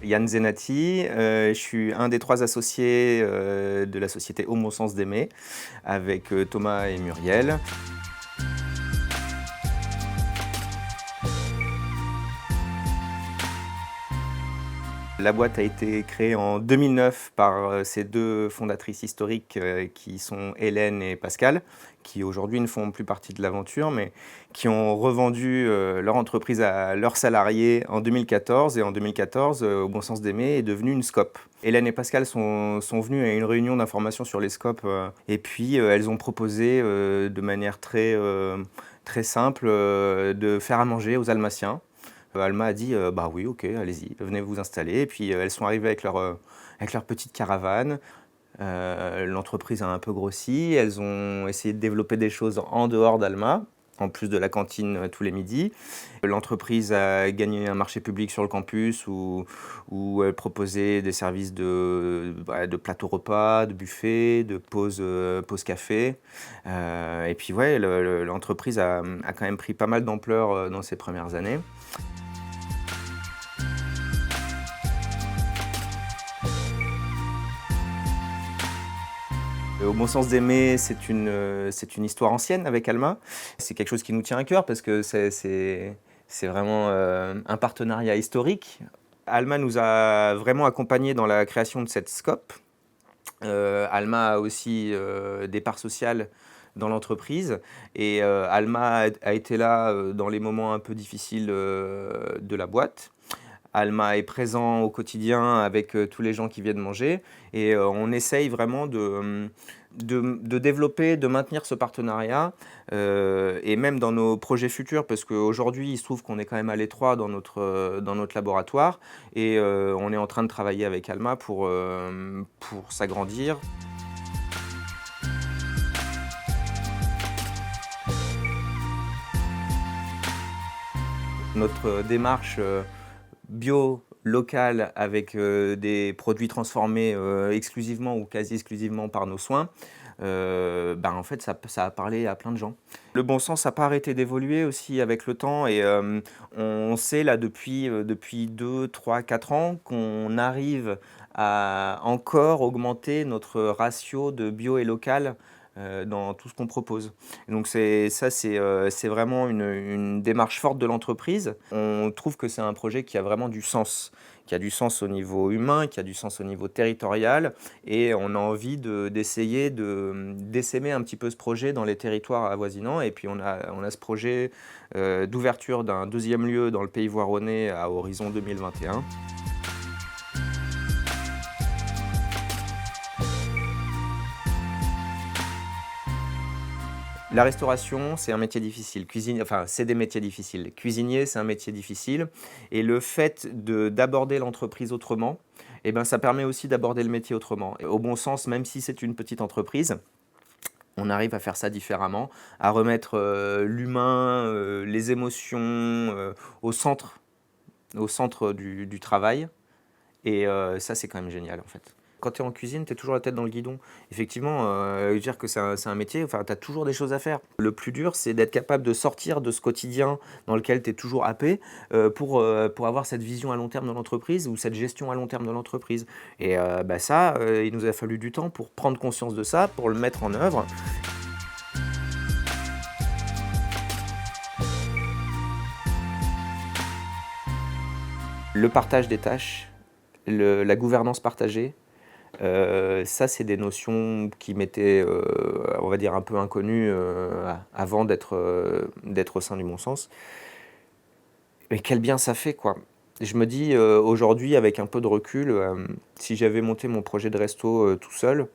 Yann Zenati, je suis un des 3 associés de la société Au bon sens d'aimer, avec Thomas et Muriel. La boîte a été créée en 2009 par ces 2 fondatrices historiques qui sont Hélène et Pascal, qui aujourd'hui ne font plus partie de l'aventure, mais qui ont revendu leur entreprise à leurs salariés en 2014. Et en 2014, Au bon sens d'aimer est devenu une SCOP. Hélène et Pascal sont venues à une réunion d'information sur les SCOP et puis elles ont proposé de manière très simple de faire à manger aux Almaciens. Alma a dit bah oui, ok, allez-y, venez vous installer. Et puis elles sont arrivées avec leur petite caravane. L'entreprise a un peu grossi. Elles ont essayé de développer des choses en dehors d'Alma, en plus de la cantine tous les midis. L'entreprise a gagné un marché public sur le campus où elle proposait des services de plateau repas, de buffet, de pause café. Et puis ouais, l'entreprise a quand même pris pas mal d'ampleur dans ces premières années. Au bon sens d'aimer, c'est une histoire ancienne avec Alma. C'est quelque chose qui nous tient à cœur parce que c'est vraiment un partenariat historique. Alma nous a vraiment accompagnés dans la création de cette SCOP. Alma a aussi des parts sociales dans l'entreprise et Alma a été là dans les moments un peu difficiles de la boîte. Alma est présent au quotidien avec tous les gens qui viennent manger et on essaye vraiment de développer, de maintenir ce partenariat et même dans nos projets futurs parce qu'aujourd'hui il se trouve qu'on est quand même à l'étroit dans notre laboratoire et on est en train de travailler avec Alma pour s'agrandir. Notre démarche bio, local, avec des produits transformés exclusivement ou quasi exclusivement par nos soins, en fait ça a parlé à plein de gens. Le bon sens n'a pas arrêté d'évoluer aussi avec le temps et on sait là depuis 2, 3, 4 ans qu'on arrive à encore augmenter notre ratio de bio et local dans tout ce qu'on propose. Et donc c'est vraiment une démarche forte de l'entreprise. On trouve que c'est un projet qui a vraiment du sens, qui a du sens au niveau humain, qui a du sens au niveau territorial, et on a envie d'essayer d'essaimer un petit peu ce projet dans les territoires avoisinants. Et puis on a ce projet d'ouverture d'un 2e lieu dans le Pays Voironnais à horizon 2021. La restauration, c'est un métier difficile. C'est des métiers difficiles. Cuisinier, c'est un métier difficile. Et le fait d'aborder l'entreprise autrement, eh ben, ça permet aussi d'aborder le métier autrement. Et au bon sens, même si c'est une petite entreprise, on arrive à faire ça différemment, à remettre l'humain, les émotions au centre du travail. Et ça, c'est quand même génial, en fait. Quand tu es en cuisine, tu es toujours la tête dans le guidon. Effectivement, dire que c'est un métier, enfin, tu as toujours des choses à faire. Le plus dur, c'est d'être capable de sortir de ce quotidien dans lequel tu es toujours happé pour avoir cette vision à long terme de l'entreprise ou cette gestion à long terme de l'entreprise. Et ça, il nous a fallu du temps pour prendre conscience de ça, pour le mettre en œuvre. Le partage des tâches, la gouvernance partagée, ça, c'est des notions qui m'étaient, on va dire, un peu inconnues avant d'être au sein du bon sens. Mais quel bien ça fait, quoi. Je me dis, aujourd'hui, avec un peu de recul, si j'avais monté mon projet de resto tout seul,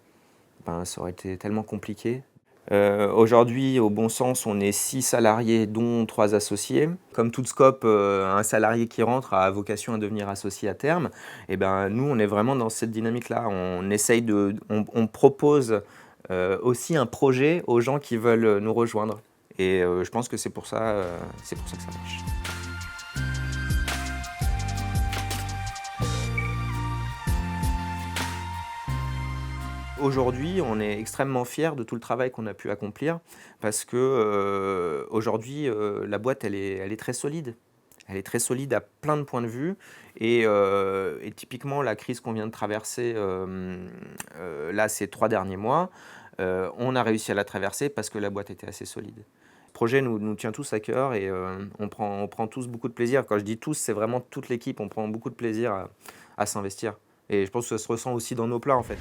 ça aurait été tellement compliqué. Aujourd'hui, au bon sens, on est 6 salariés, dont 3 associés. Comme toute SCOP, un salarié qui rentre a vocation à devenir associé à terme. Et nous, on est vraiment dans cette dynamique-là. On propose aussi un projet aux gens qui veulent nous rejoindre. Et je pense que c'est pour ça que ça marche. Aujourd'hui, on est extrêmement fiers de tout le travail qu'on a pu accomplir parce que aujourd'hui, la boîte, elle est très solide. Elle est très solide à plein de points de vue et typiquement la crise qu'on vient de traverser, là ces 3 derniers mois, on a réussi à la traverser parce que la boîte était assez solide. Le projet nous tient tous à cœur et on prend tous beaucoup de plaisir. Quand je dis tous, c'est vraiment toute l'équipe, on prend beaucoup de plaisir à s'investir et je pense que ça se ressent aussi dans nos plats, en fait.